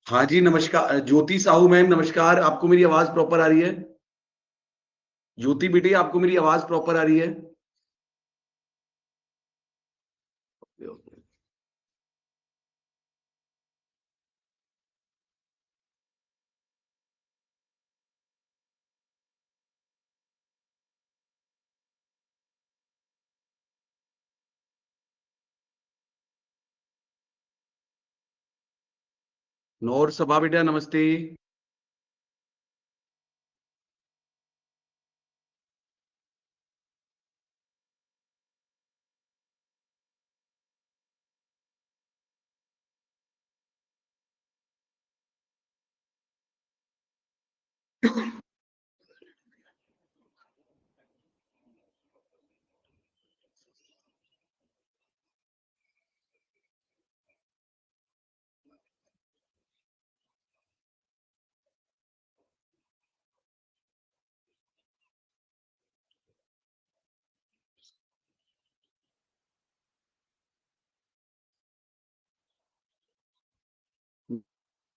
हाँ जी, नमस्कार ज्योति साहू मैम, नमस्कार। आपको मेरी आवाज प्रॉपर आ रही है? ज्योति बेटी, आपको मेरी आवाज प्रॉपर आ रही है? नौर सभा बेटा, नमस्ते।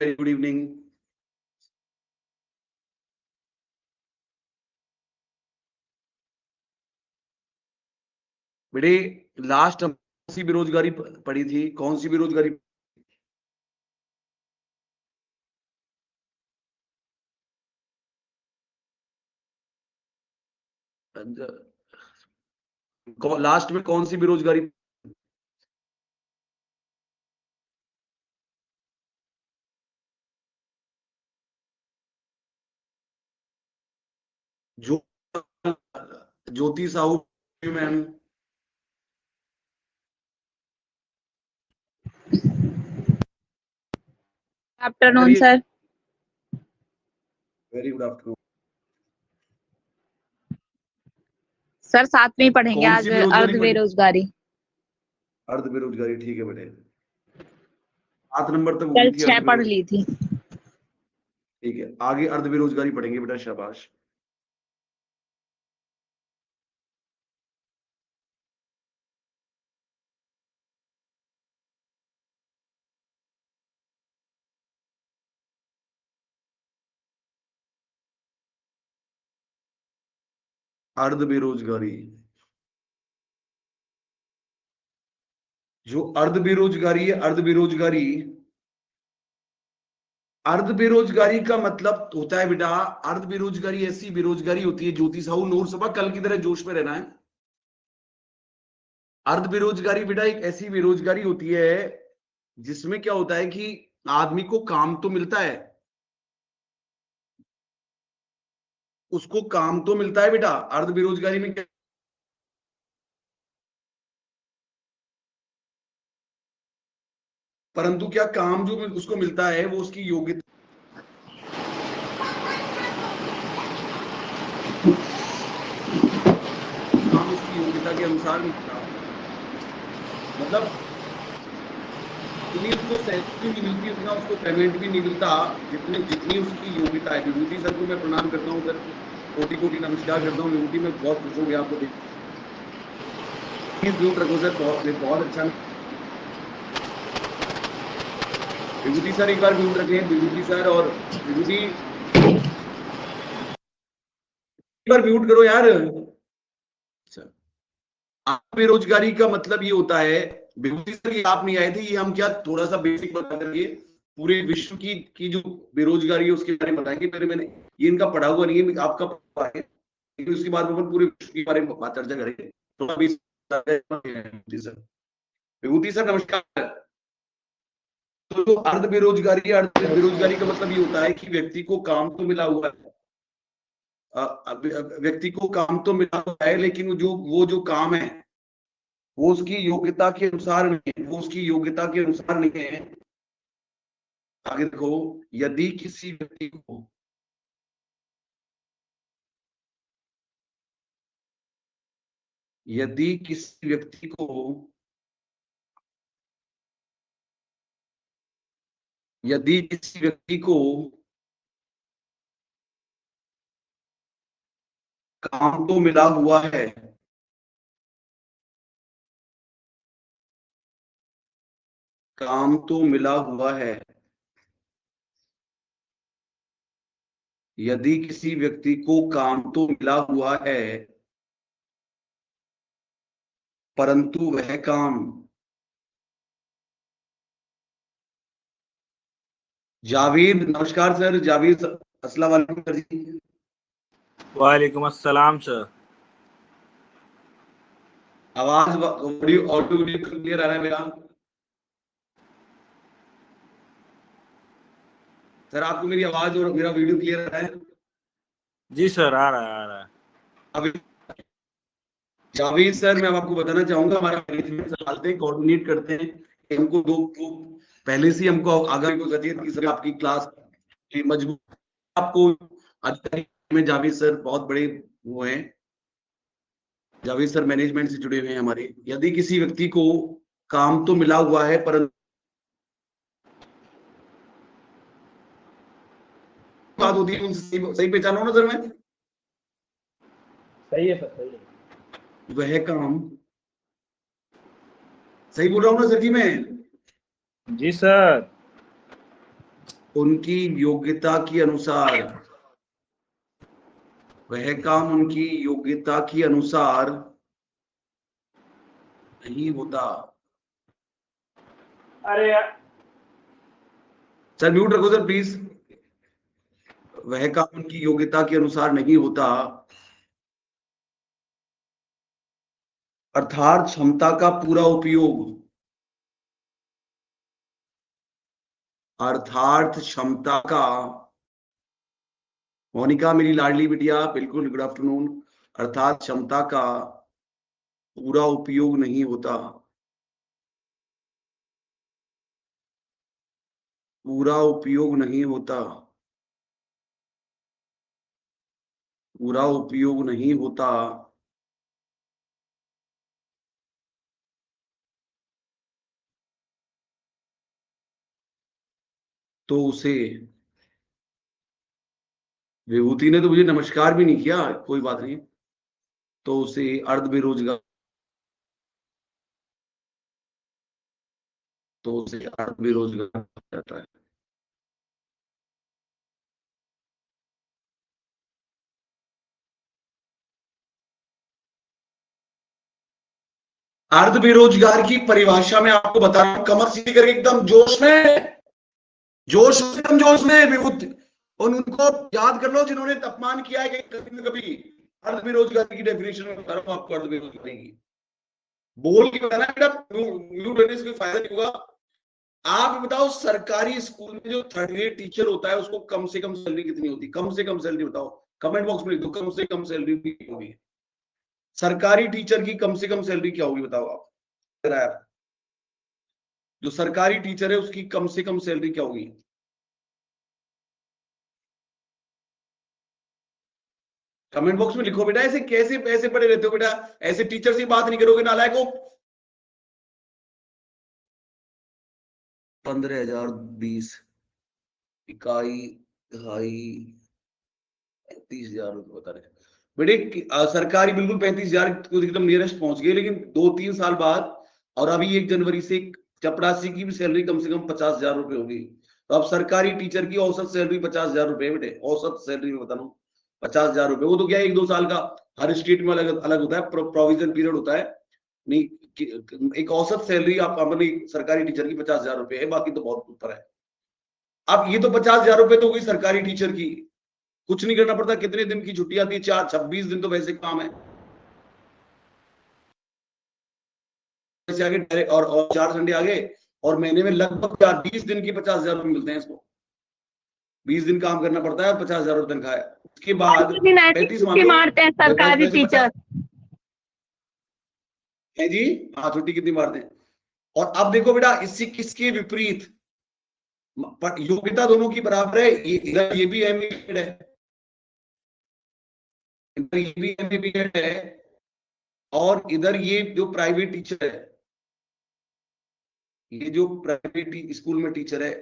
Very good evening. बेटे, लास्ट हम कौन सी बेरोजगारी पड़ी थी? कौन सी बेरोजगारी? लास्ट में कौन सी बेरोजगारी? जो Jyoti Sahu ma'am. Afternoon sir. Very good afternoon. Sir साथ में ही पढ़ेंगे कौन आज सी बेरोजगारी अर्ध पड़ी? बेरोजगारी। अर्ध बेरोजगारी, ठीक है बेटे। 7 नंबर तक कल हुई थी 6 अर्ध पढ़ बेरोजगारी। ली थी। ठीक है, आगे अर्ध बेरोजगारी पढ़ेंगे बेटा, शाबाश। अर्ध बेरोजगारी। जो अर्ध बेरोजगारी है, अर्ध बेरोजगारी का मतलब होता है बेटा, अर्ध बेरोजगारी ऐसी बेरोजगारी होती है, ज्योति साहू नूर सभा, कल की तरह जोश में रहना है। अर्ध बेरोजगारी बेटा एक ऐसी बेरोजगारी होती है जिसमें क्या होता है कि आदमी को काम तो मिलता है, उसको काम तो मिलता है बेटा। अर्ध बेरोजगारी में क्या, परंतु क्या काम जो उसको मिलता है वो उसकी योग्यता, काम उसकी योग्यता के अनुसार नहीं मिलता। मतलब जितनी उसको सैलरी नहीं मिलती, उतना उसको पेमेंट भी नहीं मिलता, जितनी जितनी उसकी योग्यता है। विभूति सर को मैं प्रणाम करता हूँ सर, कोटि कोटि नमस्कार करता हूँ। विभूति में बहुत खुश हो गया आपको देख। प्लीज म्यूट रखो सर, बहुत बहुत अच्छा। विभूति सर एक बार म्यूट रखें, विभूति सर। और विभूति एक बार म्यूट करो यार। अच्छा, बेरोजगारी का मतलब ये होता है, विभूति सर ये आप नहीं आए थे, ये हम क्या थोड़ा सा बेसिक बता करके पूरे विश्व की जो बेरोजगारी है उसके बारे में बताएंगे। मैंने ये इनका पढ़ा हुआ नहीं है, आपका पढ़ा है, लेकिन उसके बाद में अपन पूरे विश्व के बारे में चर्चा करेंगे। थोड़ा विभूति सर, विभूति सर नमस्कार। तो जो अर्ध बेरोजगारी है, अर्ध बेरोजगारी का मतलब ये होता है कि व्यक्ति को काम तो मिला हुआ है, व्यक्ति को काम तो मिला हुआ है, लेकिन वो जो काम है वो उसकी योग्यता के अनुसार नहीं है, वो उसकी योग्यता के अनुसार नहीं है। आगे देखो, यदि किसी व्यक्ति को यदि किसी व्यक्ति को यदि किसी व्यक्ति को काम तो मिला हुआ है, काम तो मिला हुआ है, यदि किसी व्यक्ति को काम तो मिला हुआ है परंतु वह काम जावेद, नमस्कार सर, जावेद अस्सलाम वालेकुम सर जी। वालेकुम अस्सलाम सर। आवाज ऑडियो ऑडियो क्लियर आ रहा है मेरा? सर आपको मेरी आवाज और मेरा वीडियो क्लियर आ रहा है? जी सर, आ रहा है। अब जावेद सर, मैं आपको बताना चाहूंगा, हमारा मैनेजमेंट संभालते हैं, कोऑर्डिनेट करते हैं कि हमको दो पहले से हमको आगामी को गति की सर आपकी क्लास की मजबूत आपको अधिकारी में जावेद सर बहुत बड़े वो हैं। जावेद सर मैनेजमेंट से जुड़े हुए हैं हमारे। यदि किसी व्यक्ति को काम तो मिला हुआ है परंतु बात होती है उनसे सही पहचाना ना सर मैं? सही है सर, सही है। वह काम सही बोल रहा हूँ ना सर जी मैं? जी सर। उनकी योग्यता के अनुसार, वह काम उनकी योग्यता के अनुसार नहीं होता। अरे यार, सर म्यूट रखो सर प्लीज। वह काम उनकी योग्यता के अनुसार नहीं होता, अर्थात क्षमता का पूरा उपयोग, अर्थात क्षमता का, मोनिका मेरी लाडली बिटिया, बिल्कुल गुड आफ्टरनून। अर्थात क्षमता का पूरा उपयोग नहीं होता, पूरा उपयोग नहीं होता, पूरा उपयोग नहीं होता, तो उसे, विभूति ने तो मुझे नमस्कार भी नहीं किया, कोई बात नहीं, तो उसे अर्ध बेरोजगार, तो उसे अर्ध बेरोजगार जाता है। अर्ध बेरोजगार की परिभाषा में आपको बता रहा हूं, कमर सीधी करके एकदम जोश में, जोश में, एकदम जोश में विभूति, और उनको याद कर लो जिन्होंने अपमान किया है कभी न कभी। अर्ध बेरोजगारी की डेफिनेशन में बता रहा हूं आपको, अर्ध बेरोजगारी की बोल के बताना बेटा, म्यूट रहने से कोई फायदा नहीं होगा। आप बताओ सरकारी स्कूल में जो थर्ड ग्रेड टीचर होता है उसको कम से कम सैलरी कितनी होती है? कम से कम सैलरी बताओ, कमेंट बॉक्स में लिख दो, कम से कम सैलरी होगी सरकारी टीचर की, कम से कम सैलरी क्या होगी बताओ आप? जो सरकारी टीचर है उसकी कम से कम सैलरी क्या होगी? कमेंट बॉक्स में लिखो बेटा। ऐसे कैसे पैसे पड़े रहते हो बेटा? ऐसे टीचर से बात नहीं करोगे नालायक हो। 15,020 इकाई दहाई 35,000 रुपये बता रहे बेटे। सरकारी बिल्कुल 35,000 को एकदम नियरेस्ट पहुंच गए, लेकिन 2-3 साल बाद और अभी 1 जनवरी से चपरासी की भी सैलरी कम से कम 50,000 रुपए होगी। तो अब सरकारी टीचर की औसत सैलरी 50,000 रुपए बेटे, औसत सैलरी में बता रहा हूँ 50,000 रुपए। वो तो क्या 1-2 साल का, हर स्टेट में अलग अलग होता है, प्रोविजन पीरियड होता है। नहीं, एक औसत सैलरी आप अपनी सरकारी टीचर की 50,000 रुपए है, बाकी तो बहुत ऊपर है। अब ये तो 50,000 रुपए तो हुई सरकारी टीचर की, कुछ नहीं करना पड़ता। कितने दिन की छुट्टी आती है? 26 दिन तो वैसे काम है आगे, और 4 संडे आगे, और महीने में लगभग 20 दिन की 50,000 रुपए मिलते हैं इसको। 20 दिन काम करना पड़ता है, 50,000 रुपए तनख्वाह है। उसके बाद 35 मारते हैं सरकारी टीचर है जी। हाँ, छुट्टी कितनी मारते हैं। और अब देखो बेटा, इसके विपरीत योग्यता दोनों की बराबर है। इधर ये भी एमबीबीएड है, इधर ये भी एमबीबीएड है, और इधर ये जो प्राइवेट टीचर है, ये जो प्राइवेट स्कूल में टीचर है,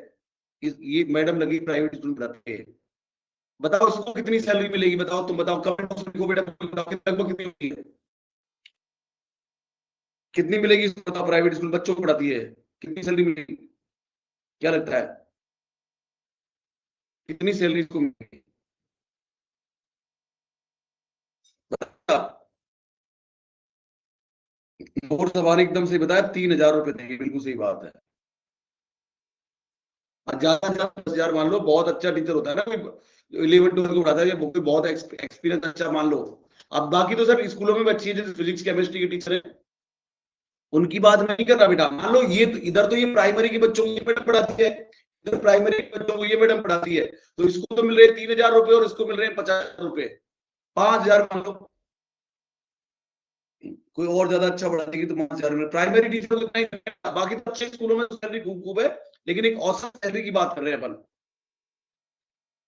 ये मैडम लगी प्राइवेट स्कूल में पढ़ाती है। बताओ उसको कितनी सैलरी मिलेगी? बताओ, तुम बताओ, कमेंट बॉक्स में लिखो बेटा, बताओ लगभग कितनी मिलेगी, कितनी मिलेगी इसको बताओ। प्राइवेट स्कूल बच्चों को पढ़ाती है, कितनी सैलरी मिलेगी? क्या लगता है कितनी सैलरी इसको मिलेगी? और सवाल एकदम से बताया 3,000 रुपए देंगे, बिल्कुल सही बात है। ज्यादा 10,000 मान लो, बहुत अच्छा टीचर होता है ना, 11-12 को पढ़ाता है, बहुत एक्सपीरियंस अच्छा मान लो। अब बाकी तो सर स्कूलों में बच्ची है जैसे फिजिक्स केमिस्ट्री के टीचर है, उनकी बात मैं नहीं कर रहा बेटा। मान लो ये इधर तो ये प्राइमरी के बच्चों को ये मैडम पढ़ाती है, इधर प्राइमरी के बच्चों को ये मैडम पढ़ाती है, तो इसको तो मिल रहे 3,000 रुपए और इसको मिल रहे हैं 50 रुपए, 5,000 मान लो। कोई और ज्यादा अच्छा पढ़ा देगी तो 5,000 में प्राइमरी टीचर तो नहीं, बाकी तो अच्छे स्कूलों में सैलरी खूब खूब है, लेकिन एक औसत सैलरी की बात कर रहे हैं अपन।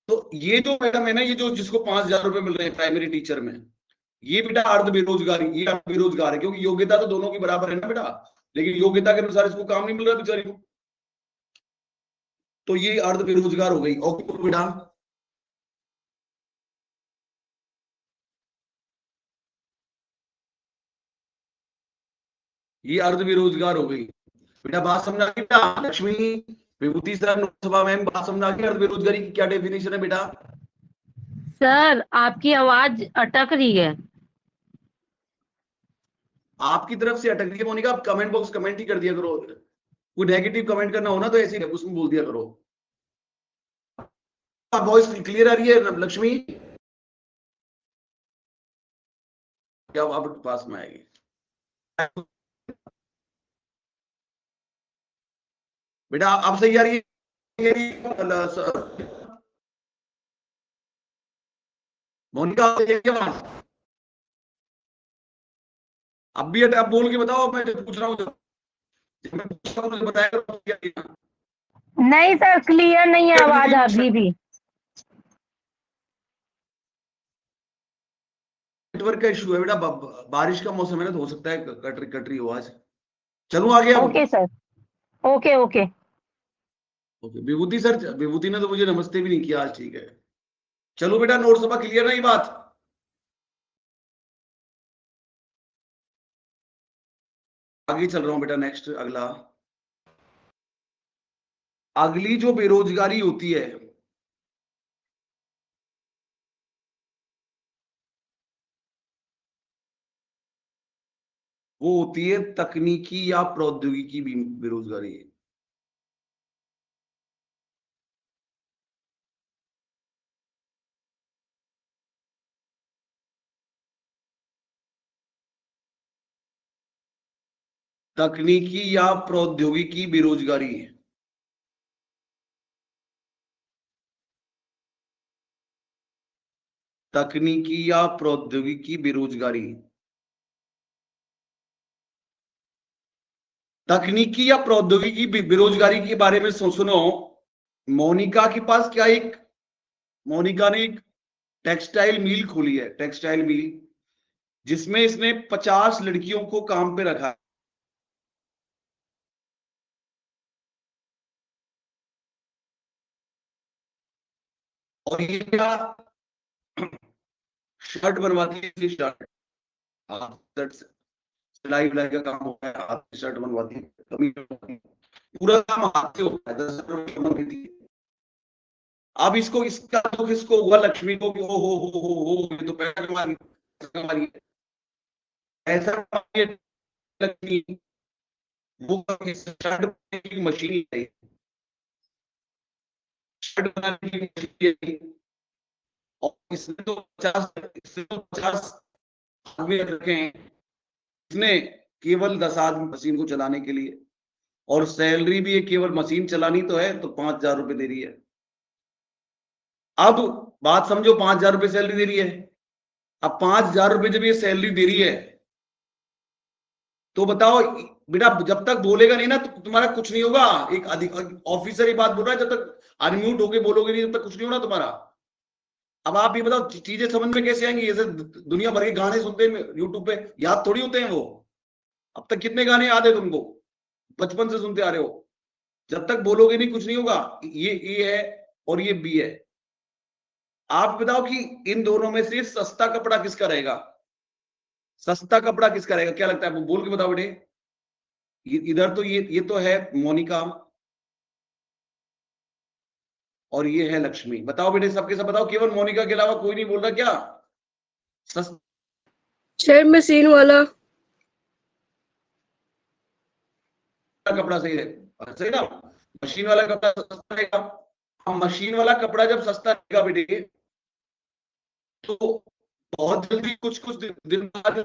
तो ये जो मैडम है ना, ये जो जिसको 5,000 रुपए मिल रहे हैं प्राइमरी टीचर में, ये बेटा अर्ध बेरोजगारी, ये अर्ध बेरोजगार है, क्योंकि योग्यता तो दोनों की बराबर है ना बेटा, लेकिन योग्यता के अनुसार इसको काम नहीं मिल रहा बेचारी को, तो ये अर्ध बेरोजगार हो गई। ओके बेटा, ये अर्ध बेरोजगार हो गई। बेटा बात समझा गई बेटा? लक्ष्मी, विभूति सर, लोकसभा मैम, बात समझा गई? अर्ध बेरोजगारी की क्या डेफिनेशन है बेटा? सर आपकी आवाज अटक रही है। आपकी तरफ से अटक रही है मोनिका, आप कमेंट बॉक्स कमेंट ही कर दिया करो, कोई नेगेटिव कमेंट करना हो ना तो ऐसे ही उसमें बोल दिया करो। वॉइस क्लियर आ रही है लक्ष्मी? क्या आप पास में आएगी? बेटा आप सही आ रही है? मोनिका अब भी आप बोल के बताओ, मैं पूछ रहा हूँ, मैं पूछ रहा हूँ मुझे बताया करो क्या किया। नहीं सर, क्लियर नहीं है आवाज अभी भी। नेटवर्क का इशू है बेटा, बारिश का मौसम है ना, तो हो सकता है कट रही आवाज। चलूं आगे अब? Okay sir, okay okay. Okay Vibhuti sir, Vibhuti ने तो मुझे नमस्ते भी नहीं किया आज, ठीक है। चलो बेटा, नोट सभा क्लियर नहीं बात? आगे चल रहा हूं बेटा, नेक्स्ट अगला। अगली जो बेरोजगारी होती है, वो होती है तकनीकी या प्रौद्योगिकी बेरोजगारी। तकनीकी या प्रौद्योगिकी बेरोजगारी, तकनीकी या प्रौद्योगिकी बेरोजगारी। तकनीकी या प्रौद्योगिकी बेरोजगारी के बारे में सुनो। मोनिका के पास क्या, एक मोनिका ने एक टेक्सटाइल मिल खोली है, टेक्सटाइल मिल, जिसमें इसने 50 लड़कियों को काम पे रखा है। और ये क्या, शर्ट बनवाती है, शर्ट, शर्ट सिलाई विलाई का काम होता है, हाथ से शर्ट बनवाती है, कमीज बनवाती है, पूरा काम हाथ से होता है, 10,000 रुपये देती है। अब इसको, इसका दुख इसको हुआ लक्ष्मी को कि ओ हो ये तो पैसा कमा रही है, ऐसा लक्ष्मी, वो शर्ट बनाने की मशीन है, शर्ट बनाने की मशीन है, और इसने तो 50 आदमी रखे हैं, इसने केवल 10 आदमी मशीन को चलाने के लिए, और सैलरी भी ये केवल मशीन चलानी तो है, तो 5,000 रुपए दे रही है। अब बात समझो, 5,000 रुपए सैलरी दे रही है। अब 5,000 रुपए जब ये सैलरी दे रही है, तो बताओ बेटा, जब तक बोलेगा नहीं ना तो तुम्हारा कुछ नहीं होगा। एक अधिक ऑफिसर ये बात बोल रहा है, जब तक अनम्यूट होके बोलोगे नहीं तब तक कुछ नहीं होना तुम्हारा। अब आप ये बताओ चीजें समझ में कैसे आएंगी? जैसे दुनिया भर के गाने सुनते हैं यूट्यूब पे, याद थोड़ी होते हैं वो। अब तक कितने गाने याद है तुमको, बचपन से सुनते आ रहे हो? जब तक बोलोगे नहीं कुछ नहीं होगा। ये है और ये बी है। आप बताओ कि इन दोनों में से सस्ता कपड़ा किसका रहेगा? सस्ता कपड़ा किसका रहेगा, क्या लगता है आपको? बोल के बताओ बेटे। इधर तो ये तो है मोनिका, और ये है लक्ष्मी। बताओ बेटे, सबके सब बताओ, केवल मोनिका के अलावा कोई नहीं बोल रहा क्या? सर मशीन वाला। कपड़ा सही है, सही ना। मशीन वाला कपड़ा सस्ता रहेगा। अब मशीन वाला कपड़ा जब सस्ता रहेगा बेटे, तो बहुत जल्दी कुछ कुछ दिन बाद,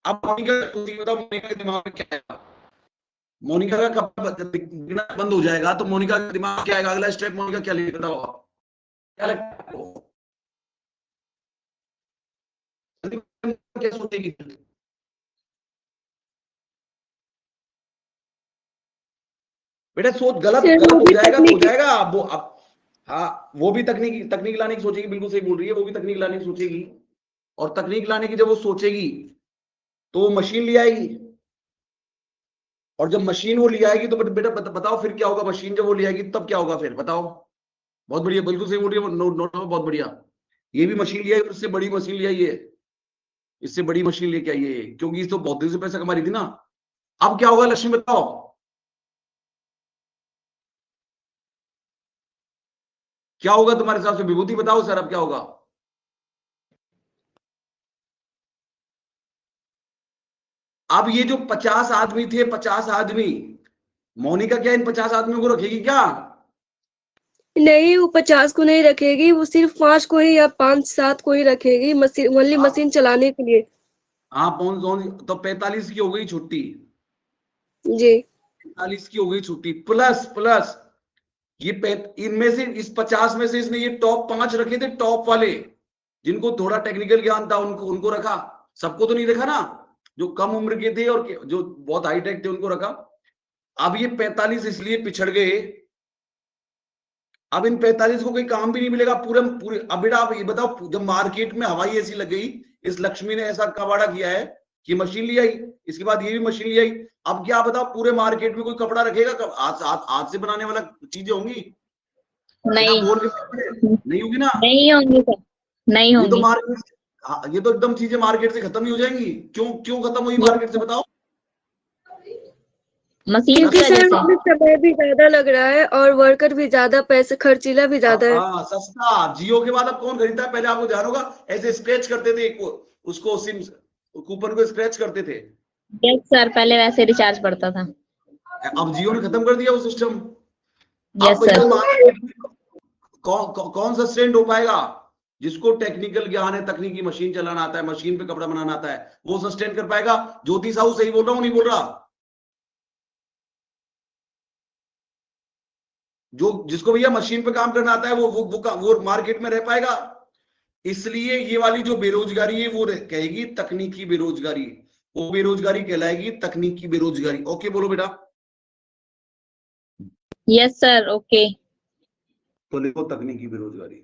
अब मोनिका बताओ, मोनिका के दिमाग में क्या आएगा? मोनिका का कपड़ा बिकना बंद हो जाएगा तो मोनिका के दिमाग में क्या आएगा? अगला स्टेप मोनिका क्या लेगी बताओ आप? क्या लगता है आपको? क्या सोचेगी? बेटा सोच, गलत सर गलत वो हो भी जाएगा तो हो तकनीकी। जाएगा। अब वो अब, हाँ वो भी तकनीक तकनीक लाने की सोचेगी, बिल्कुल सही बोल रही है, वो भी तकनीक लाने की सोचेगी। और तकनीक लाने की जब वो सोचेगी तो वो मशीन ले आएगी। और जब मशीन वो ले आएगी तो बेटा बताओ फिर क्या होगा? मशीन जब वो ले आएगी तब क्या होगा फिर बताओ? बहुत बढ़िया, बिल्कुल सही बोल रही है, नोट बहुत बढ़िया। ये भी मशीन ले आई, उससे बड़ी मशीन ले आई है, इससे बड़ी मशीन लेके आई है, क्योंकि इस तो बहुत देर से पैसा कमा रही थी ना। अब क्या होगा लक्ष्मी बताओ? क्या होगा तुम्हारे हिसाब से? विभूति बताओ सर, अब क्या होगा? अब ये जो 50 आदमी थे, 50 आदमी, मोनिका क्या इन 50 आदमियों को रखेगी क्या? नहीं, वो 50 को नहीं रखेगी, वो सिर्फ 5 को ही या 5-7 को ही रखेगी, मशीन ओनली आप, मशीन चलाने के लिए। हाँ तो 45 की हो गई छुट्टी, जी। 45 की हो गई छुट्टी, प्लस प्लस ये इनमें से, इस 50 में से इसने ये टॉप 5 रखे थे, टॉप वाले, जिनको थोड़ा टेक्निकल ज्ञान था, उनको उनको रखा। सबको तो नहीं रखा ना, जो कम उम्र के थे और जो बहुत हाईटेक थे उनको रखा। अब ये 45 इसलिए पिछड़ गए। अब इन 45 को कोई काम भी नहीं मिलेगा पूरे पूरे। अब बेटा आप ये बताओ, जब मार्केट में हवाई ऐसी लग गई, इस लक्ष्मी ने ऐसा कबाड़ा किया है कि मशीन ले आई, इसके बाद ये भी मशीन ले आई। अब क्या बताओ, पूरे मार्केट में कोई कपड़ा रखेगा? हाथ से बनाने वाला चीजें होंगी? बिना नहीं, बोल के नहीं होगी ना। नहीं होंगी सर, नहीं ये तो होंगी। मार्केट, ये तो एकदम चीजें मार्केट से खत्म ही हो जाएंगी। क्यों क्यों खत्म हुई यस, मार्केट से बताओ? मशीन की क्योंकि वजह सर से। उसमें समय भी ज्यादा लग रहा है और वर्कर भी ज्यादा, पैसे खर्चीला भी ज्यादा है। हाँ सस्ता। जियो के बाद अब कौन खरीदता है? पहले आपको ध्यान होगा, ऐसे स्क्रैच करते थे उसको, सिम कूपन को स्क्रैच करते थे। यस सर, पहले वैसे रिचार्ज पड़ता था। अब जियो ने खत्म कर दिया वो सिस्टम। यस अब सर। भैया मार्केट में कौन सस्टेंड हो पाएगा? जिसको टेक्निकल ज्ञान है, तकनीकी मशीन चलाना आता है, मशीन पे कपड़ा बनाना आता है, वो सस्टेन कर पाएगा। ज्योति साहू सही बोल रहा हूँ नहीं बोल रहा? जो जिसको भैया मशीन पे काम करना आता है, वो मार्केट में रह पाएगा। इसलिए ये वाली जो बेरोजगारी है वो कहेगी तकनीकी बेरोजगारी, वो बेरोजगारी कहलाएगी तकनीकी बेरोजगारी। ओके बोलो बेटा। Yes sir, okay. तो लिखो तकनीकी बेरोजगारी।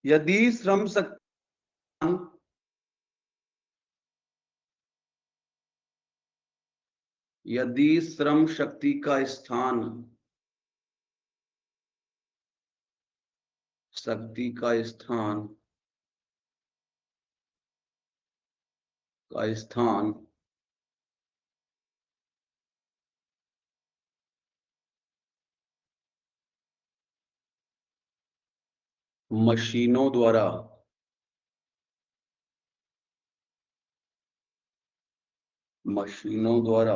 यदि श्रम शक्ति, यदि श्रम शक्ति का स्थान, शक्ति का स्थान मशीनों द्वारा मशीनों द्वारा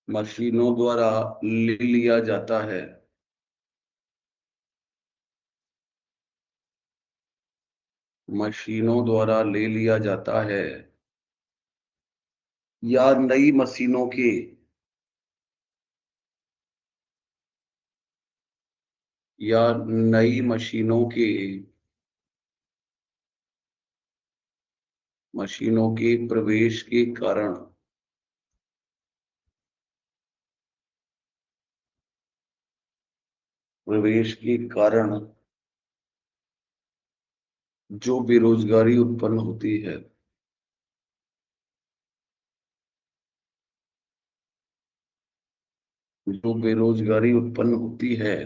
मशीनों द्वारा ले लिया जाता है, मशीनों द्वारा ले लिया जाता है, या नई मशीनों के, या नई मशीनों के प्रवेश के कारण, प्रवेश के कारण जो बेरोजगारी उत्पन्न होती है, जो बेरोजगारी उत्पन्न होती है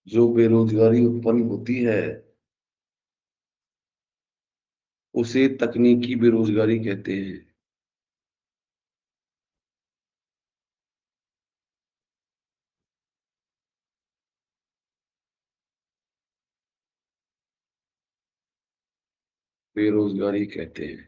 जो बेरोजगारी उत्पन्न होती है उसे तकनीकी बेरोजगारी कहते हैं। बेरोजगारी कहते हैं।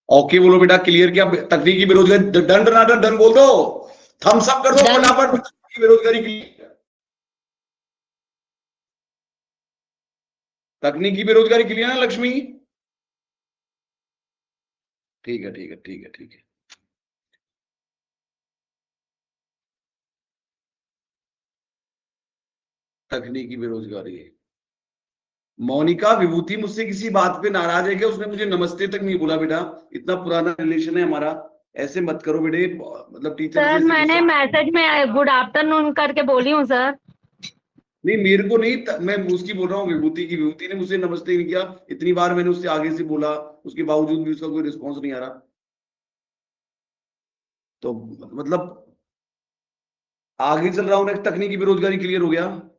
ओके बोलो बेटा, क्लियर किया? तकनीकी बेरोजगारी, डन डन डन बोल दो, थम्स अप कर दो Done. फटाफट। तकनीकी बेरोजगारी क्लियर, तकनीकी बेरोजगारी क्लियर है लक्ष्मी? ठीक है ठीक है ठीक है ठीक है। तकनीकी बेरोजगारी है। मोनिका, विभूति मुझसे किसी बात पे नाराज है क्या? उसने मुझे नमस्ते तक नहीं बोला बेटा, इतना पुराना रिलेशन है हमारा, ऐसे मत करो बेटे, मतलब टीचर सर से मैंने मैसेज में गुड आफ्टरनून करके बोली हूँ सर। नहीं, मेरे को नहीं, मैं उसकी बोल रहा हूँ, विभूति की। विभूति ने मुझसे नमस्ते नहीं किया, इतनी बार मैंने उससे आगे से बोला, उसके बावजूद भी उसका कोई रिस्पॉन्स नहीं आ रहा। तो मतलब आगे चल रहा हूं, नेक्स्ट तकनीकी बेरोजगारी क्लियर हो गया।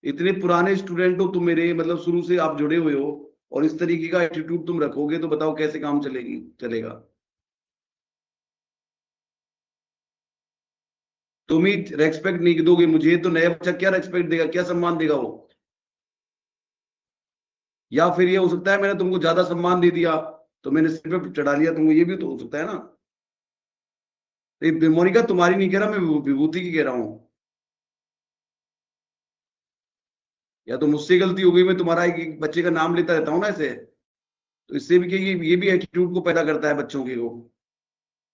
इतने पुराने स्टूडेंट हो तुम मेरे, मतलब शुरू से आप जुड़े हुए हो, और इस तरीके का एटीट्यूड तुम रखोगे तो बताओ कैसे काम चलेगा। तुम ही रेस्पेक्ट नहीं दोगे मुझे तो नया बच्चा क्या रेस्पेक्ट देगा, क्या सम्मान देगा वो? या फिर ये हो सकता है मैंने तुमको ज्यादा सम्मान दे दिया तो मैंने सिर पे चढ़ा लिया तुमको, ये भी तो हो सकता है ना। मोनिका तुम्हारी नहीं कह रहा मैं, विभूति की कह रहा हूं। या तो मुझसे गलती हो गई, मैं तुम्हारा एक बच्चे का नाम लेता रहता हूँ ना ऐसे, तो इससे भी ये भी एटीट्यूड को पैदा करता है बच्चों के को।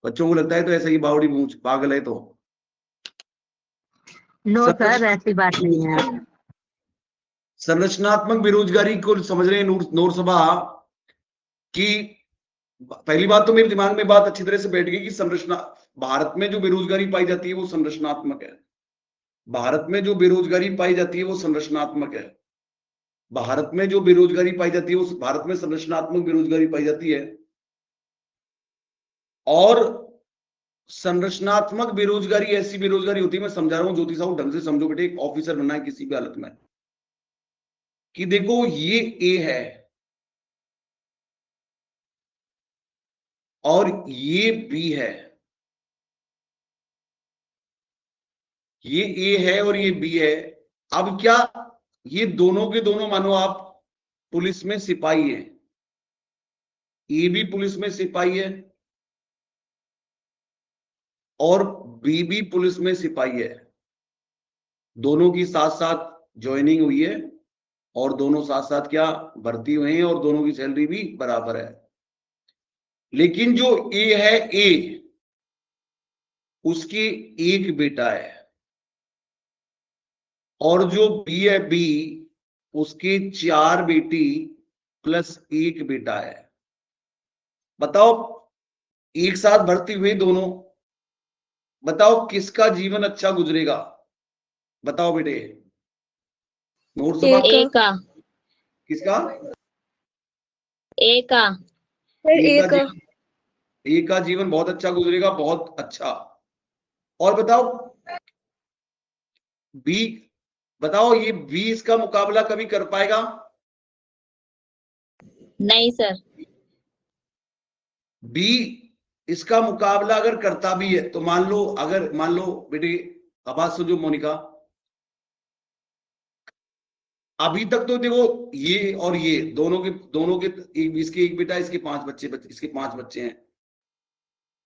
बच्चों को लगता है तो ऐसा ही बावड़ी मूंछ पागल है। तो नो सर, ऐसी बात नहीं है। संरचनात्मक बेरोजगारी को समझ रहे हैं नूर सभा की? पहली बात तो मेरे दिमाग में बात अच्छी तरह से बैठ गई कि संरचना, भारत में जो बेरोजगारी पाई जाती है वो संरचनात्मक है। भारत में जो बेरोजगारी पाई जाती है वो संरचनात्मक है। भारत में जो बेरोजगारी पाई जाती है, उस भारत में संरचनात्मक बेरोजगारी पाई जाती है। और संरचनात्मक बेरोजगारी ऐसी बेरोजगारी होती है, मैं समझा रहा हूं ज्योति साहब, ढंग से समझो बेटे, एक ऑफिसर बनना है किसी भी हालत में, कि देखो ये ए है और ये बी है, ये ए है और ये बी है। अब क्या ये दोनों के दोनों, मानो आप पुलिस में सिपाही हैं, ए भी पुलिस में सिपाही है और बी भी पुलिस में सिपाही है। दोनों की साथ साथ ज्वाइनिंग हुई है और दोनों साथ साथ क्या भर्ती हुए हैं और दोनों की सैलरी भी बराबर है। लेकिन जो ए है, ए उसके एक बेटा है, और जो बी है, बी उसके 4 बेटी प्लस 1 बेटा है। बताओ एक साथ भर्ती हुए दोनों, बताओ किसका जीवन अच्छा गुजरेगा? बताओ बेटे, नोट सभा, ए का, किसका? ए का। सर ए एक का जीवन, ए का जीवन बहुत अच्छा गुजरेगा, बहुत अच्छा। और बताओ बी, बताओ ये बी इसका मुकाबला कभी कर पाएगा? नहीं सर। बी इसका मुकाबला अगर करता भी है तो मान लो, अगर मान लो बेटे, आवाज सुनो मोनिका, अभी तक तो देखो ये और ये दोनों के एक, इसके एक बेटा, इसके 5 बच्चे, इसके 5 बच्चे हैं।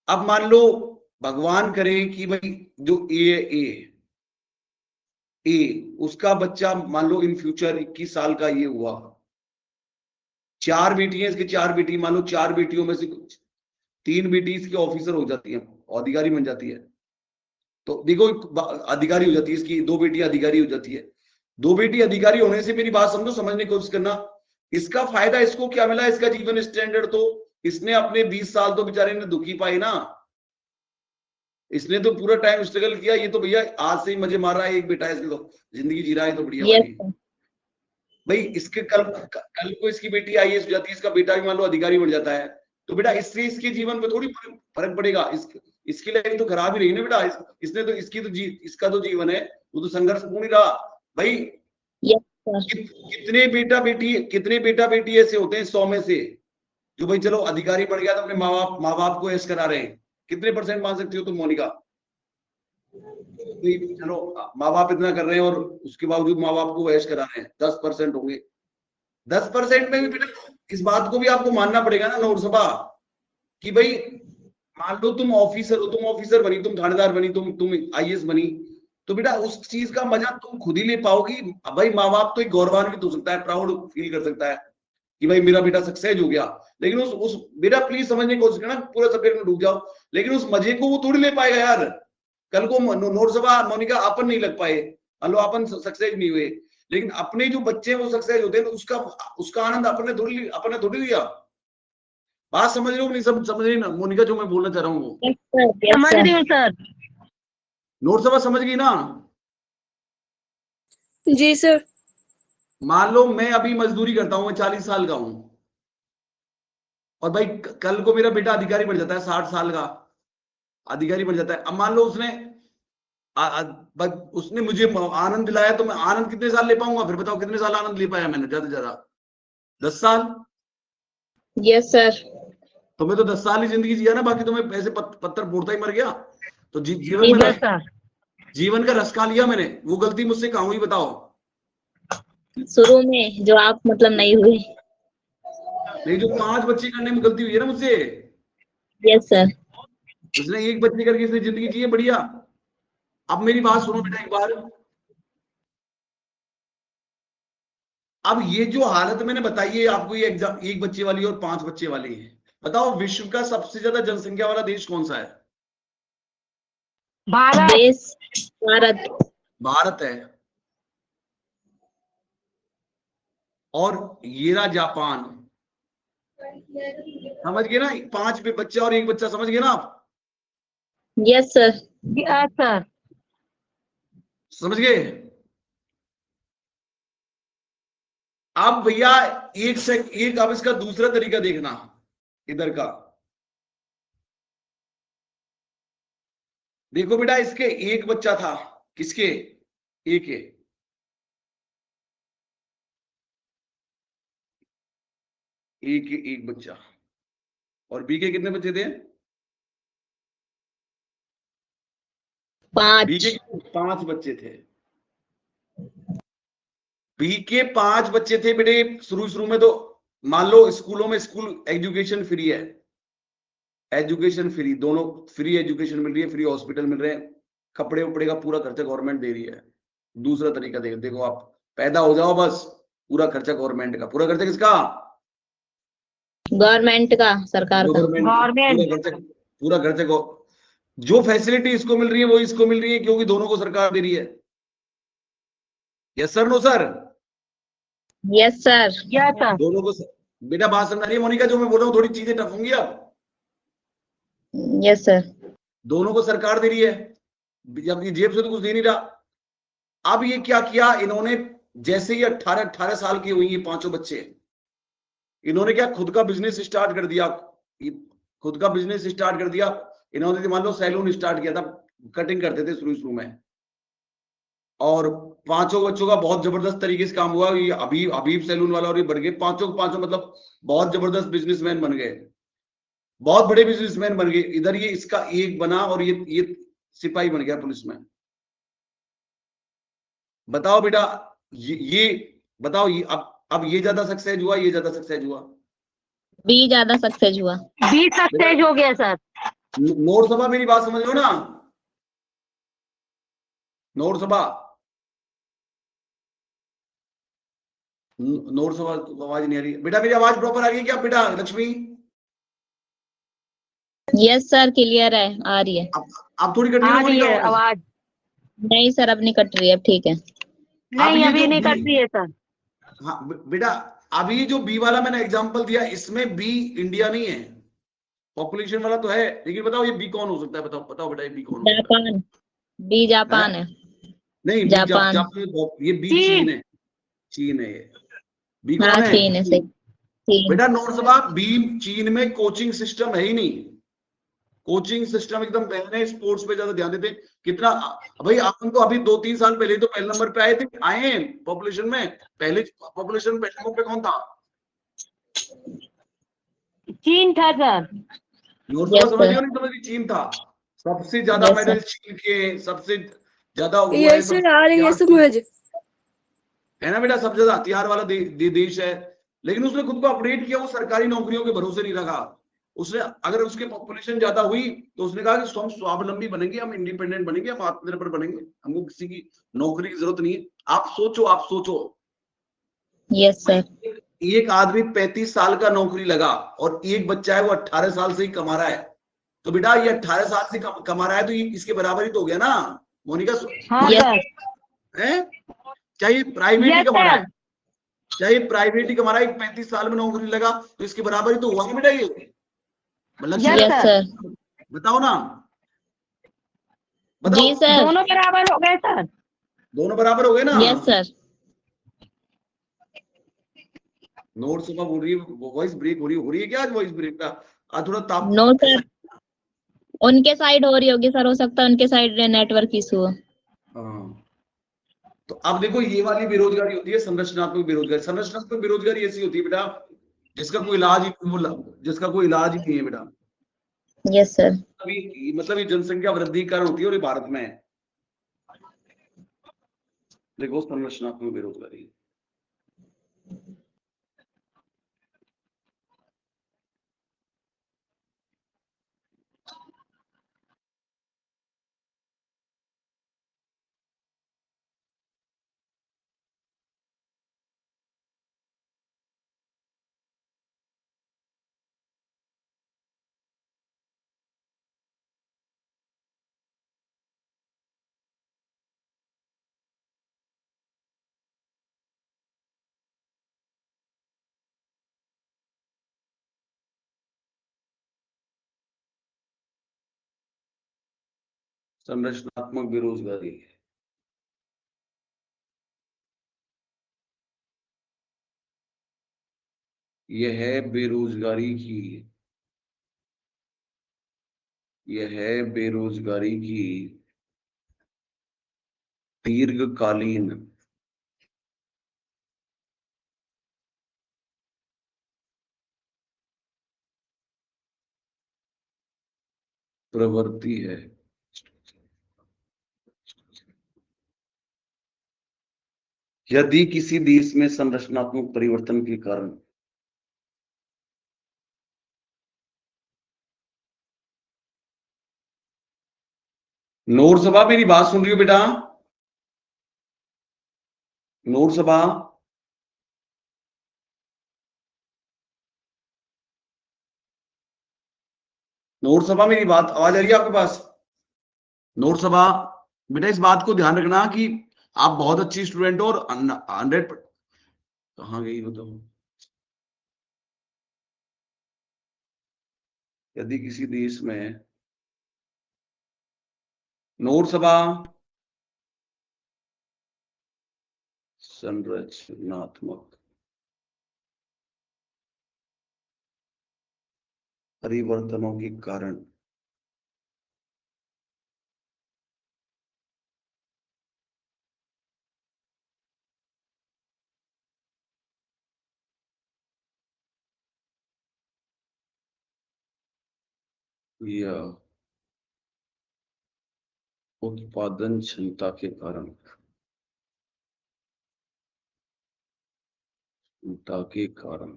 अब मान लो भगवान करे कि भाई जो ए है, ए ए, उसका बच्चा मान लो इन फ्यूचर 21 साल का ये हुआ, 4 बेटी है इसकी, 4 बेटी, मान लो 4 बेटियों में से कुछ 3 बेटी इसकी ऑफिसर हो जाती है, अधिकारी बन जाती है, तो देखो अधिकारी हो जाती है इसकी, 2 बेटी अधिकारी हो जाती है। 2 बेटी अधिकारी होने से मेरी बात समझो, समझने की कोशिश करना, इसका फायदा इसको क्या मिला, इसका जीवन स्टैंडर्ड तो इसने अपने 20 साल तो बेचारे ने दुखी पाए ना, इसने तो पूरा टाइम स्ट्रगल किया, ये तो भैया आज से ही मजे मार रहा है, एक बेटा है इसके तो जिंदगी जी रहा है, तो बढ़िया यस वाली भाई। इसके कल को इसकी बेटी आईएएस हो जाती है, इसका बेटा भी मान लो अधिकारी बन जाता है, तो बेटा इससे इसके जीवन पे थोड़ी फर्क पड़ेगा, इसकी लाइफ तो खराब ही रही ना बेटा, इसने तो इसका तो जीवन है वो तो संघर्षपूर्ण ही रहा भाई। कितने बेटा बेटी ऐसे होते हैं 100 में से जो भाई चलो अधिकारी बन गया तो अपने माँ बाप को ऐश करा रहे हैं, कितने % मान सकती हो तुम मोनिका? चलो माँ बाप इतना कर रहे हैं और उसके बावजूद माँ बाप को ऐश करा रहे हैं, 10% होंगे। 10% में भी बेटा इस बात को भी आपको मानना पड़ेगा ना लोकसभा कि भाई मान लो तुम ऑफिसर बनी, तुम थानेदार बनी, तुम आईएएस बनी, तो बेटा उस चीज का मजा तुम खुद ही ले पाओगी। भाई माँ बाप तो एक गौरवान्वित हो सकता है, प्राउड फील कर सकता है कि भाई मेरा बेटा सक्सेस हो गया, लेकिन उस बेटा प्लीज समझने की कोशिश करना, पूरा सब्जेक्ट में डूब जाओ, लेकिन उस मजे को वो थोड़ी ले पाएगा यार। कल को लोकसभा मोनिका अपन नहीं लग पाए, मान लो अपन सक्सेस नहीं हुए, लेकिन अपने जो बच्चे वो सक्सेस होते हैं तो उसका आनंद अपने थोड़ी लिया। बात समझ रहे हो नहीं? समझ रही ना मोनिका जो मैं बोलना चाह रहा हूँ? समझ रही हूँ सर। लोकसभा समझ गई ना? जी सर। मान लो मैं अभी मजदूरी करता हूँ, मैं 40 साल का हूं, और भाई कल को मेरा बेटा अधिकारी बन जाता है, 60 साल का अधिकारी बन जाता है। अब मान लो उसने मुझे आनंद दिलाया, तो मैं आनंद कितने साल ले पाऊंगा? फिर बताओ कितने साल आनंद ले पाया मैंने? ज्यादा से ज्यादा 10 साल। Yes sir. तो मैं तो 10 साल ही जिंदगी जिया ना, बाकी तो मैं ऐसे पत्थर फोड़ता ही मर गया। तो जीवन का रस खा लिया मैंने, वो गलती मुझसे कहाँ हुई बताओ? शुरू में जो आप मतलब नहीं हुए। नहीं, जो 5 बच्चे करने में गलती हुई है ना मुझसे। Yes sir. उसने 1 बच्चे करके इसने जिंदगी जी है बढ़िया। अब मेरी बात सुनो बेटा एक बार, अब ये जो हालत मैंने बताई है आपको, ये एग्जाम 1 बच्चे वाली और 5 बच्चे वाली है, बताओ विश्व का सबसे ज्यादा जनसंख्या वाला देश कौन सा है? भारत। देश भारत है। और ये रहा जापान। समझ गए ना? 5 बच्चा और 1 बच्चा, समझ गए ना आप? Yes sir. Yes sir. समझ गए? अब भैया एक अब इसका दूसरा तरीका देखना इधर का। देखो बेटा, इसके 1 बच्चा था, किसके? एक बच्चा, और बी के कितने बच्चे थे? 5। बी के 5 बच्चे थे। बी के 5 बच्चे थे बेटे। शुरू में तो मान लो स्कूलों में स्कूल एजुकेशन फ्री है, एजुकेशन फ्री, दोनों फ्री एजुकेशन मिल रही है, फ्री हॉस्पिटल मिल रहे हैं, कपड़े उपड़े का पूरा खर्चा गवर्नमेंट दे रही है। दूसरा तरीका देखो, आप पैदा हो जाओ बस, पूरा खर्चा गवर्नमेंट का। पूरा खर्चा किसका? गवर्नमेंट का, सरकार का। गवर्नमेंट। पूरा खर्चा जो फैसिलिटी इसको मिल रही है वो इसको मिल रही है, क्योंकि दोनों को सरकार दे रही है। Yes sir, no sir? Yes sir. Yes sir. दोनों को बेटा बात समझ रही है मोनिका? जो मैं बोल रहा हूँ थोड़ी चीजें टफ होंगी अब। Yes sir. दोनों को सरकार दे रही है, अपनी जेब से तो कुछ दे नहीं रहा। अब ये क्या किया इन्होंने, जैसे ही 18 साल की हुई ये 5 बच्चे, इन्होंने क्या खुद का बिजनेस स्टार्ट कर दिया। इन्होंने मान लो सैलून स्टार्ट किया था, कटिंग करते थे शुरू में, और 5 बच्चों का बहुत जबरदस्त तरीके से काम हुआ। ये अबीब सैलून वाला और ये बढ़ गए 5 मतलब बहुत जबरदस्त बिजनेसमैन बन गए, बहुत बड़े बिजनेसमैन बन गए। इधर ये इसका एक बना और ये सिपाही बन गया पुलिस में। बताओ बेटा, ये बताओ, ये अब ये ज्यादा सक्सेस हुआ, ये ज्यादा सक्सेस हुआ? बी ज्यादा सक्सेस हुआ। बी सक्सेस हो गया सर। लोकसभा मेरी बात समझ लो ना, लोकसभा नोट्स आवाज नहीं आ रही बेटा, मेरी आवाज प्रॉपर आ रही है क्या बेटा लक्ष्मी? यस सर, क्लियर है, आ रही है। अब थोड़ी कट रही है आ ना रही मोनिका है आवाज? आवाज। नहीं सर, अब नहीं कट रही है, अब ठीक है। अब नहीं ये अभी जो नहीं बी, कट रही है सर। हाँ बेटा, अभी जो बी वाला मैंने एग्जांपल दिया, इसमें बी इंडिया नहीं है, पॉपुलेशन वाला तो है, लेकिन बताओ ये बी कौन हो सकता है? बताओ बताओ बेटा, ये बी कौन हो सकता जापान, बी है? जापान है। नहीं, बी जापान। जापान, ये बी चीन चीन। है। चीन है ये। बी हाँ कौन है? चीन है, सही। चीन। बेटा नोट सभा, बी चीन में कोचिंग सिस्टम है ही नहीं। कोचिंग सिस्टम एकदम बहन है, स्पोर्ट्स पे ज्यादा ध्यान देते हैं। कितना भाई, अपन तो अभी 2-3 साल पहले तो पहले नंबर पे आए थे, आए हैं पॉपुलेशन में। पहले पॉपुलेशन में पहले नंबर पे कौन था? चीन था सर। नोट सभा यस समझ रही सर। हो नहीं समझ रही? चीन था। सबसे ज्यादा यस मेडल सर। चीन के, सबसे ज्यादा वो है, यस सब सर, आ रही है समझ। है ना बेटा, सबसे ज्यादा हथियार वाला देश है। लेकिन उसने खुद को अपडेट किया, वो सरकारी नौकरियों के भरोसे नहीं रखा। उसने, अगर उसकी पॉपुलेशन ज्यादा हुई तो उसने कहा कि हम स्वावलंबी बनेंगे, हम इंडिपेंडेंट बनेंगे, हम आत्मनिर्भर बनेंगे, हमको किसी की नौकरी की जरूरत नहीं है। आप सोचो, आप सोचो, यस सर। एक आदमी 35 साल का नौकरी लगा और एक बच्चा है वो 18 साल से ही कमा रहा है। तो बेटा ये 18 साल से कमा रहा है, तो ये इसके बराबर ही तो हो गया ना मोनिका? हाँ यस सर। है, चाहे प्राइवेट ही यस कमा रहा है, सर। चाहे प्राइवेट ही कमा रहा है, 35 साल में नौकरी लगा, तो इसके बराबर ही तो हुआ ना बेटा ये। Lakshmi yes yes sir. Sir. बताओ ना, बताओ। जी सर। दोनों बराबर हो गए सर। दोनों बराबर हो गए ना? Yes sir. नोट सुबह बोल रही है, वॉइस ब्रेक हो रही है क्या आज? वॉइस ब्रेक का आज थोड़ा ताप नो ऐसा। सर, उनके साइड हो रही होगी सर, हो सकता है उनके साइड नेटवर्क इशू हो। हाँ, तो अब देखो, ये वाली बेरोजगारी होती है संरचनात्मक बेरोजगारी। संरचनात्मक बेरोजगारी ऐसी होती है बेटा जिसका कोई इलाज ही, जिसका कोई इलाज ही नहीं है बेटा। Yes sir. अभी मतलब ये जनसंख्या वृद्धि के कारण होती है, और ये भारत में है। देखो संरचनात्मक बेरोजगारी, संरचनात्मक बेरोजगारी, यह है बेरोजगारी की, यह है बेरोजगारी की दीर्घकालीन प्रवृत्ति है। यदि किसी देश में संरचनात्मक परिवर्तन के कारण नोट सभा, मेरी बात सुन रही हो बेटा? नोट सभा, नोट सभा, मेरी बात आवाज आ रही है आपके पास? नोट सभा, बेटा इस बात को ध्यान रखना कि आप बहुत अच्छी स्टूडेंट हो, और 100, कहाँ गई बताओ? यदि किसी देश में, नोट सभा, संरचनात्मक परिवर्तनों के कारण या उत्पादन क्षमता के कारण, क्षमता के कारण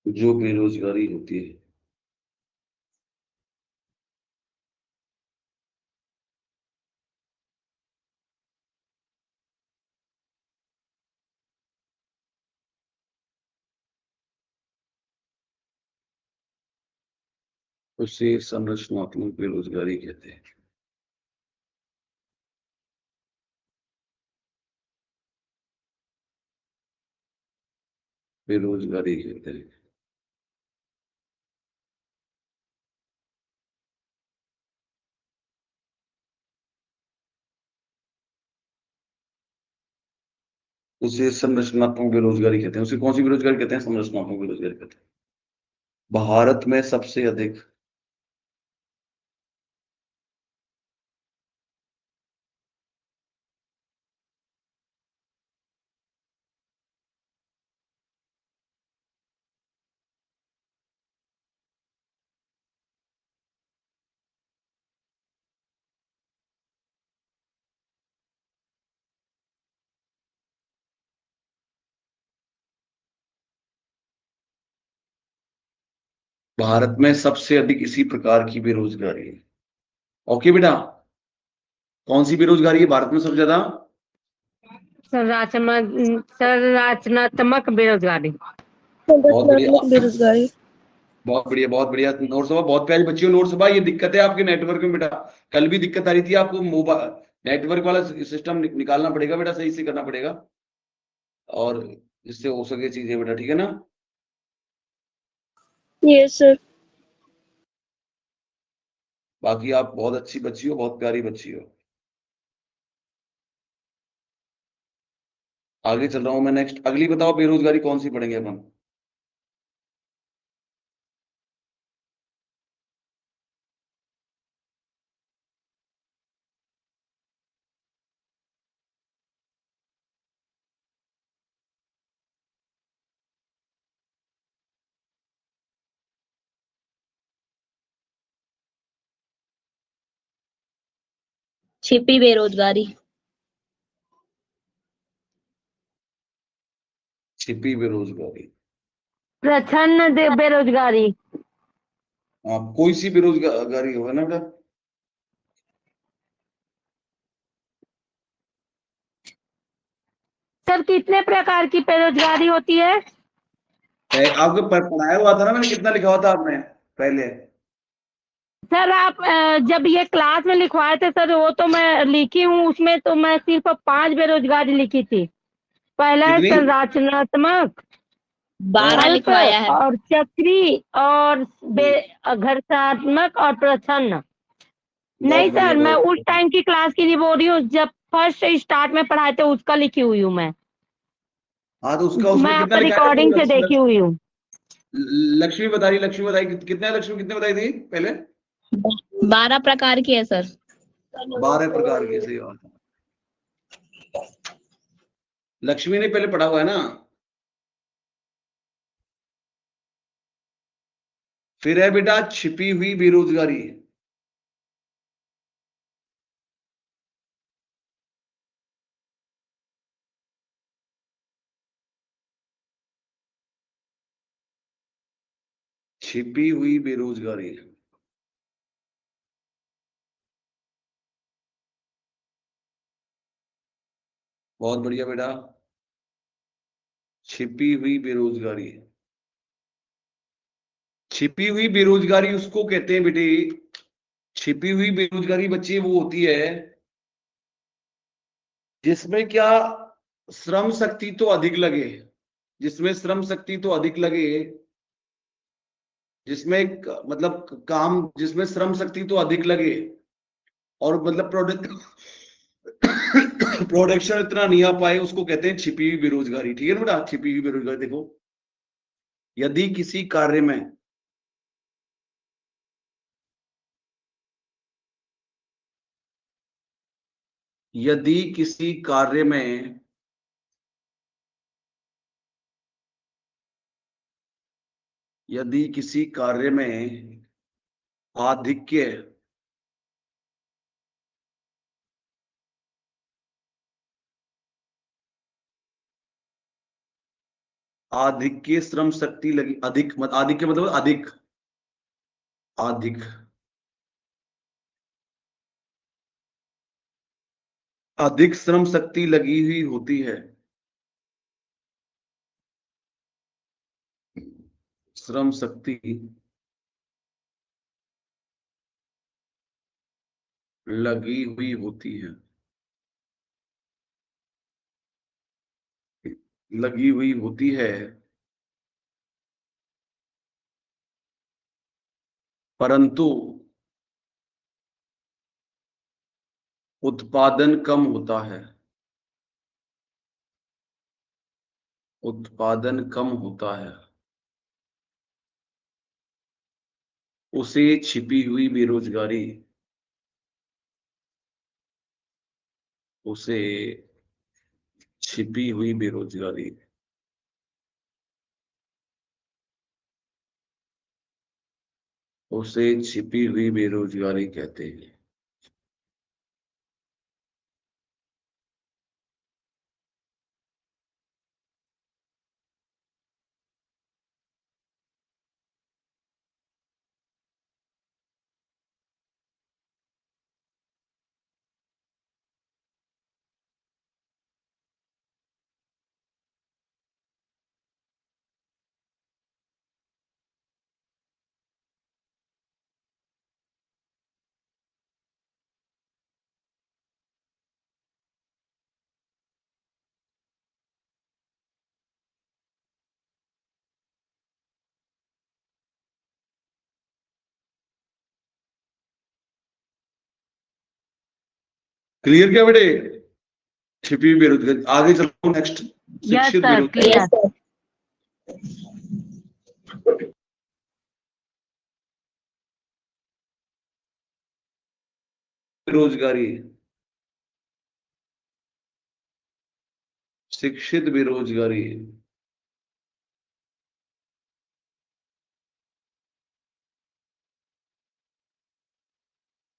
जो बेरोजगारी होती है, उसे संरचनात्मक बेरोजगारी कहते हैं। बेरोजगारी कहते हैं। उसे संरचनात्मक बेरोजगारी कहते हैं। उसे कौन सी बेरोजगारी कहते हैं? संरचनात्मक बेरोजगारी कहते हैं। भारत में सबसे अधिक भारत में सबसे अधिक इसी प्रकार की बेरोजगारी है। ओके बेटा, कौन सी बेरोजगारी है भारत में सबसे ज्यादा? संरचनात्मक बेरोजगारी। बहुत बढ़िया, संरचनात्मक बेरोजगारी। बहुत बढ़िया, बहुत बढ़िया। नोट सभा बहुत प्यारी बच्ची हो। नोट सभा, ये दिक्कत है आपके नेटवर्क में बेटा। कल भी दिक्कत आ रही थी आपको। मोबाइल नेटवर्क वाला सिस्टम निकालना पड़ेगा बेटा, सही से करना पड़ेगा, और जिससे हो सके चीजें बेटा, ठीक है ना? Yes sir. बाकी आप बहुत अच्छी बच्ची हो, बहुत प्यारी बच्ची हो। आगे चल रहा हूं मैं। नेक्स्ट अगली बताओ, बेरोजगारी कौन सी पढ़ेंगे अपन? छिपी बेरोजगारी। छिपी बेरोजगारी। प्रछन्न बेरोजगारी। आप कोई सी बेरोजगारी होगा ना बेटा। सर कितने प्रकार की बेरोजगारी होती है? आपको पढ़ाया हुआ था ना मैंने, कितना लिखा हुआ था आपने पहले? सर आप जब ये क्लास में लिखवाए थे सर, वो तो मैं लिखी हूँ, उसमें तो मैं सिर्फ 5 बेरोजगारी लिखी थी। पहला है कितनी? संरचनात्मक, 12 अल्प लिखवाया है। और चक्री और घर्षणात्मक और प्रछन्न। बहुत नहीं बढ़िया, सर, मैं बहुत उस बढ़िया। टाइम की क्लास की नहीं बोल रही हूँ, जब फर्स्ट स्टार्ट में पढ़ाए थे उसका लिखी हुई हूँ मैं। हाँ तो उसका मैं उसमें कितना आपका लिखा है रिकॉर्डिंग वो? से देखी हुई हूँ। लक्ष्मी बता रही, लक्ष्मी बताई कितने, लक्ष्मी कितने बताई थी पहले? 12 प्रकार की है सर। 12 प्रकार की, सही बात है। लक्ष्मी ने पहले पढ़ा हुआ है ना। फिर है बेटा छिपी हुई बेरोजगारी। छिपी हुई बेरोजगारी। बहुत बढ़िया बेटा। छिपी हुई बेरोजगारी। छिपी हुई बेरोजगारी उसको कहते हैं बेटे, छिपी हुई बेरोजगारी बच्चे वो होती है जिसमें क्या श्रम शक्ति तो अधिक लगे, जिसमें श्रम शक्ति तो अधिक लगे, जिसमें मतलब काम, जिसमें श्रम शक्ति तो अधिक लगे, और मतलब प्रोडक्शन इतना नहीं आ पाए, उसको कहते हैं छिपी हुई बेरोजगारी। ठीक है ना बेटा? छिपी हुई बेरोजगारी। देखो, यदि किसी कार्य में यदि किसी कार्य में यदि किसी कार्य में आधिक्य आधिक्य श्रम शक्ति लगी, अधिक आधिक्य मतलब अधिक, अधिक अधिक श्रम शक्ति लगी हुई होती है, श्रम शक्ति लगी हुई होती है, लगी हुई होती है, परंतु उत्पादन कम होता है, उत्पादन कम होता है, उसे छिपी हुई बेरोजगारी, उसे छिपी हुई बेरोजगारी, उसे छिपी हुई बेरोजगारी कहते हैं। क्लियर क्या बेटे? छिपी हुई बेरोजगारी। आगे चलो, नेक्स्ट यस शिक्षित सर, बेरोजगारी। क्लियर। बेरोजगारी, शिक्षित बेरोजगारी,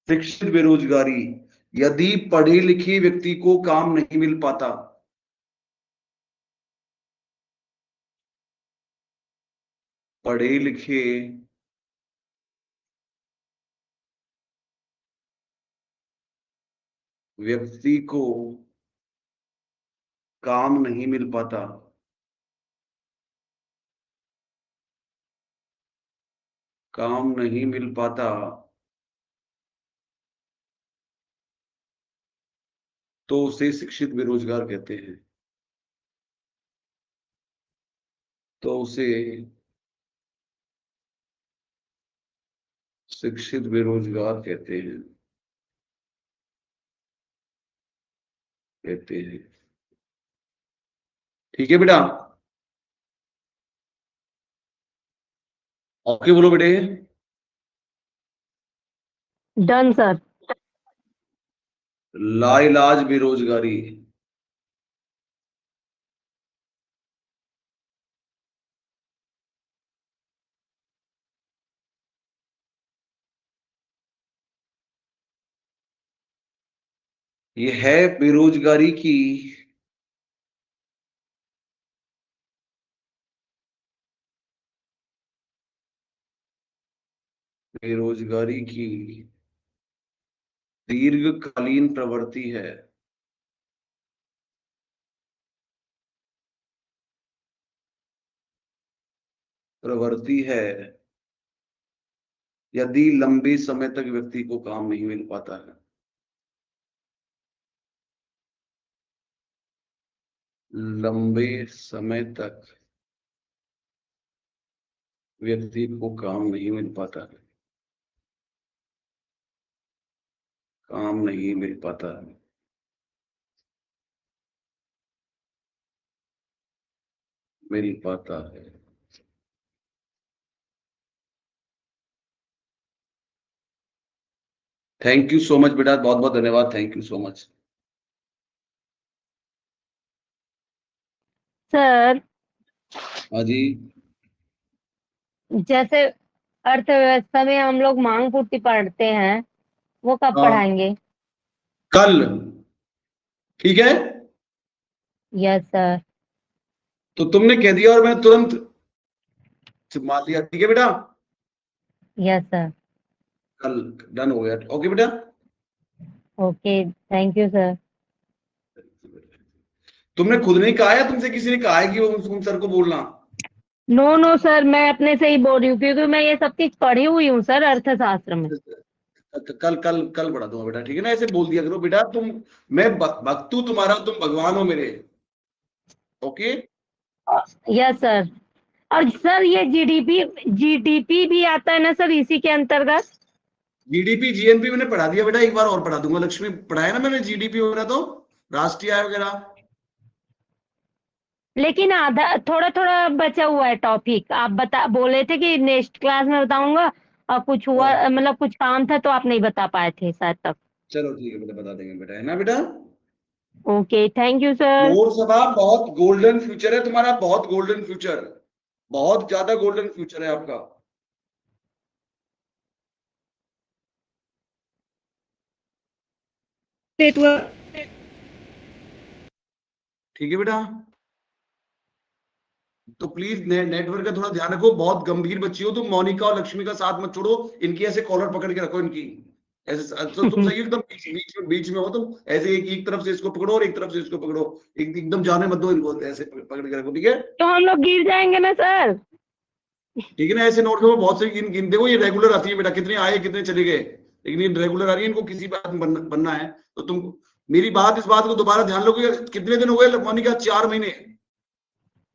शिक्षित बेरोजगारी, यदि पढ़े लिखे व्यक्ति को काम नहीं मिल पाता, पढ़े लिखे व्यक्ति को काम नहीं मिल पाता, काम नहीं मिल पाता, तो उसे शिक्षित बेरोजगार कहते हैं, तो उसे शिक्षित बेरोजगार कहते हैं, कहते हैं। ठीक है बेटा? ओके बोलो बेटे। Done sir. लाइलाज बेरोजगारी, ये है बेरोजगारी की बेरोजगारी की दीर्घकालीन प्रवृत्ति है, प्रवृत्ति है, यदि लंबे समय तक व्यक्ति को काम नहीं मिल पाता है, लंबे समय तक व्यक्ति को काम नहीं मिल पाता है, काम नहीं मिल पाता है। मिल पाता है। थैंक यू सो मच बेटा, बहुत बहुत धन्यवाद, thank you so much. Sir हाँ जी। जैसे अर्थव्यवस्था में हम लोग मांग पूर्ति पढ़ते हैं, वो कब हाँ, पढ़ाएंगे? कल। ठीक है, यस सर। तो तुमने कह दिया और मैं तुरंत मान लिया। ठीक है बेटा, यस सर। कल डन हो गया। ओके बेटा। Okay, thank you sir. तुमने खुद नहीं कहा या तुमसे किसी ने कहा है कि वो तुम सर को बोलना? नो नो सर, मैं अपने से ही बोल रही हूँ क्योंकि मैं ये सब चीज पढ़ी हुई हूँ सर अर्थशास्त्र में। कल कल कल पढ़ा दूंगा बेटा, ठीक है ना। ऐसे बोल दिया करो बेटा, तुम, मैं भक्त हूं तुम्हारा, तुम भगवान हो मेरे। ओके। Yes sir. और सर ये जीडीपी भी आता है ना सर इसी के अंतर्गत? जीडीपी जीएनपी मैंने पढ़ा दिया बेटा, एक बार और पढ़ा दूंगा लक्ष्मी, पढ़ाया ना मैंने जीडीपी वगैरह, तो राष्ट्रीय आय वगैरह। लेकिन आधा थोड़ा थोड़ा बचा हुआ है टॉपिक, आप बोले थे कि नेक्स्ट क्लास में बताऊंगा, और कुछ हुआ मतलब कुछ काम था तो आप नहीं बता पाए थे शायद तक। चलो ठीक है बेटा, बता देंगे बेटा, है ना बेटा। Okay, thank you sir. Lok Sabha बहुत गोल्डन फ्यूचर है तुम्हारा, बहुत गोल्डन फ्यूचर, बहुत ज्यादा गोल्डन फ्यूचर है आपका। नेटवर्क ठीक है बेटा, तो प्लीज नेटवर्क का थोड़ा ध्यान रखो, बहुत गंभीर बच्ची हो तुम। मोनिका और लक्ष्मी का साथ मत छोड़ो, इनकी ऐसे कॉलर पकड़ के रखो इनकी, ऐसे तो तुम सही एकदम बीच में हो तुम, ऐसे एक तरफ से इसको पकड़ो और एक तरफ से इसको पकड़ो, एकदम जाने मत दो इनको, ऐसे पकड़ के रखो, ठीक है। तो हम लोग गिर जाएंगे ना सर? ठीक है ना, ऐसे नोट करो, बहुत से गिन देखो, ये रेगुलर आती है बेटा, कितने आए कितने चले गए, लेकिन ये रेगुलर आ रही है, इनको किसी बात में बनना है तो तुम मेरी बात, इस बात को दोबारा ध्यान लोगे। कितने दिन हो गए मोनिका? 4 महीने।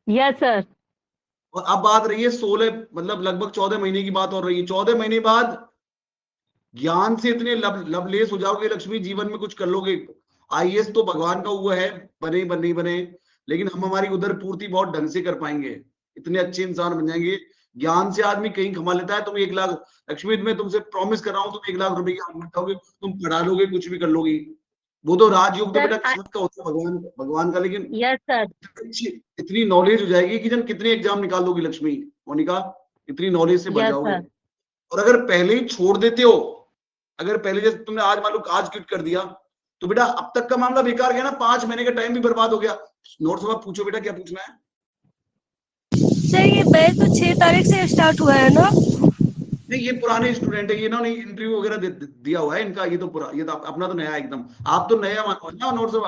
Yes sir. और अब बात रही है 16, मतलब लगभग 14 महीने की बात हो रही है। 14 महीने बाद ज्ञान से इतने लवलेस हो जाओगे लक्ष्मी, जीवन में कुछ कर लोगे। आईएएस तो भगवान का हुआ है, बने बने बने, लेकिन हम हमारी उधर पूर्ति बहुत ढंग से कर पाएंगे, इतने अच्छे इंसान बन जाएंगे। ज्ञान से आदमी कहीं कमा लेता है। तुम 1 लाख, लक्ष्मी मैं तुमसे प्रॉमिस कर रहा हूँ, तुम 1 लाख रुपए की आमदनी उठाओगे, तुम पढ़ा लोगे, कुछ भी कर लोगी। वो तो राजयोग तो सर बेटा किस्मत का होता है, भगवान भगवान का, लेकिन यस सर। इतनी नॉलेज हो जाएगी कि जन कितने एग्जाम निकाल दोगी लक्ष्मी, मोनिका, इतनी नॉलेज से भर यस जाओगे। सर। और अगर पहले ही छोड़ देते हो, अगर पहले जैसे तुमने आज मान लो आज क्विट कर दिया, तो बेटा अब तक का मामला बेकार गया ना, 5 महीने का टाइम भी बर्बाद हो गया। नोट्स में पूछो बेटा, क्या पूछना है। सर ये बैच तो 6 तारीख से स्टार्ट हुआ है ना? नहीं, ये पुराने स्टूडेंट है, ये इन्होंने इंटरव्यू वगैरह दिया हुआ है इनका, ये तो पूरा, ये तो अपना तो नया एकदम, आप तो नया मानो ना नोट्स में।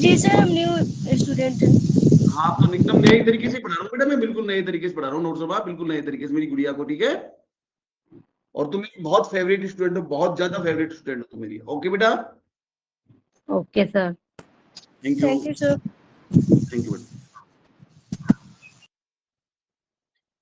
जी सर, हम न्यू स्टूडेंट हैं। हाँ, आप तो एकदम नए तरीके से पढ़ा रहा हूँ बेटा, मैं बिल्कुल नए तरीके से पढ़ा रहा हूँ नोट्स में, बिल्कुल नए तरीके से मेरी गुड़िया को, ठीक है। और तुम बहुत फेवरेट स्टूडेंट हो, बहुत ज्यादा फेवरेट स्टूडेंट हो तुम मेरी। ओके बेटा, okay sir. Thank you, thank you sir. Thank you बेटा।